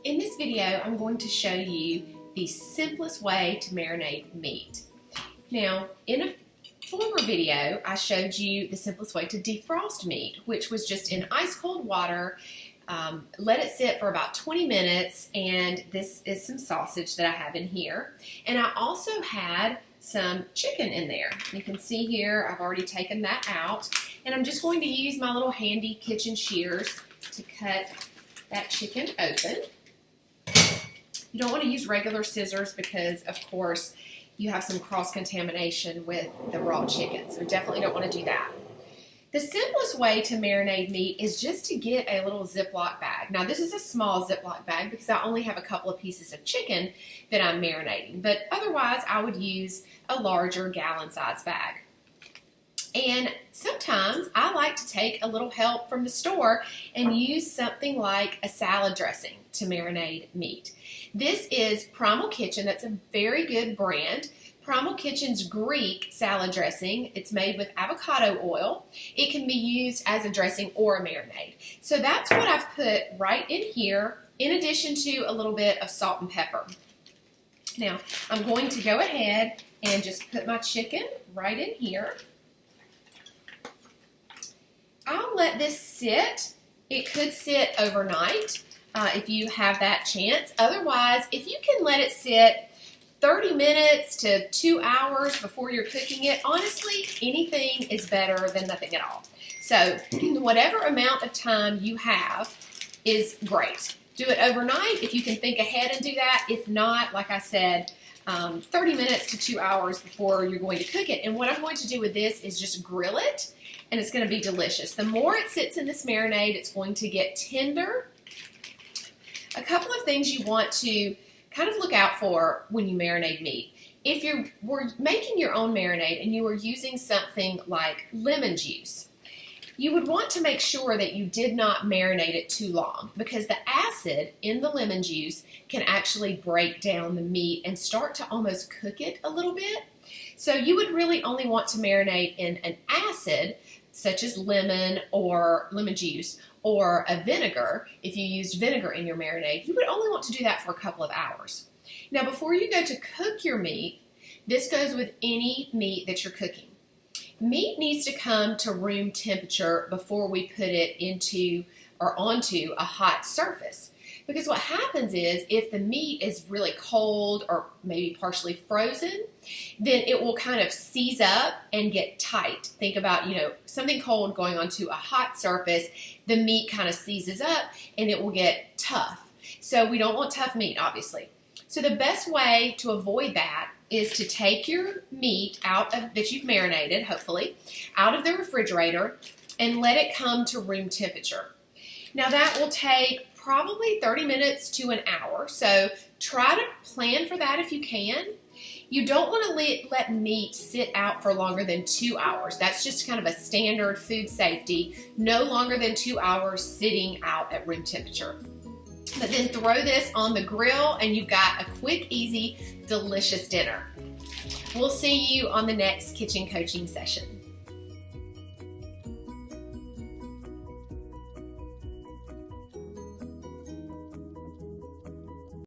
In this video, I'm going to show you the simplest way to marinate meat. Now, in a former video, I showed you the simplest way to defrost meat, which was just in ice cold water, let it sit for about 20 minutes, and this is some sausage that I have in here. And I also had some chicken in there. You can see here, I've already taken that out, and I'm just going to use my little handy kitchen shears to cut that chicken open. You don't want to use regular scissors because, of course, you have some cross-contamination with the raw chicken, so definitely don't want to do that. The simplest way to marinate meat is just to get a little Ziploc bag. Now, this is a small Ziploc bag because I only have a couple of pieces of chicken that I'm marinating, but otherwise I would use a larger gallon-sized bag. And sometimes I like to take a little help from the store and use something like a salad dressing to marinate meat. This is Primal Kitchen. That's a very good brand. Primal Kitchen's Greek salad dressing. It's made with avocado oil. It can be used as a dressing or a marinade. So that's what I've put right in here, in addition to a little bit of salt and pepper. Now, I'm going to go ahead and just put my chicken right in here. I'll let this sit. It could sit overnight if you have that chance. Otherwise, if you can let it sit 30 minutes to 2 hours before you're cooking it, honestly, anything is better than nothing at all. So whatever amount of time you have is great. Do it overnight if you can think ahead and do that. If not, like I said, 30 minutes to 2 hours before you're going to cook it. And what I'm going to do with this is just grill it, and it's going to be delicious. The more it sits in this marinade, it's going to get tender. A couple of things you want to kind of look out for when you marinate meat. If you were making your own marinade and you were using something like lemon juice, you would want to make sure that you did not marinate it too long, because the acid in the lemon juice can actually break down the meat and start to almost cook it a little bit. So you would really only want to marinate in an acid such as lemon or lemon juice or a vinegar. If you used vinegar in your marinade, you would only want to do that for a couple of hours. Now, before you go to cook your meat, this goes with any meat that you're cooking. Meat needs to come to room temperature before we put it into or onto a hot surface. Because what happens is, if the meat is really cold or maybe partially frozen, then it will kind of seize up and get tight. Think about, something cold going onto a hot surface, the meat kind of seizes up and it will get tough. So we don't want tough meat, obviously. So the best way to avoid that is to take your meat that you've marinated, hopefully, out of the refrigerator and let it come to room temperature. Now that will take probably 30 minutes to an hour, so try to plan for that if you can. You don't want to let meat sit out for longer than 2 hours. That's just kind of a standard food safety, no longer than 2 hours sitting out at room temperature. But then throw this on the grill and you've got a quick, easy, delicious dinner. We'll see you on the next kitchen coaching session.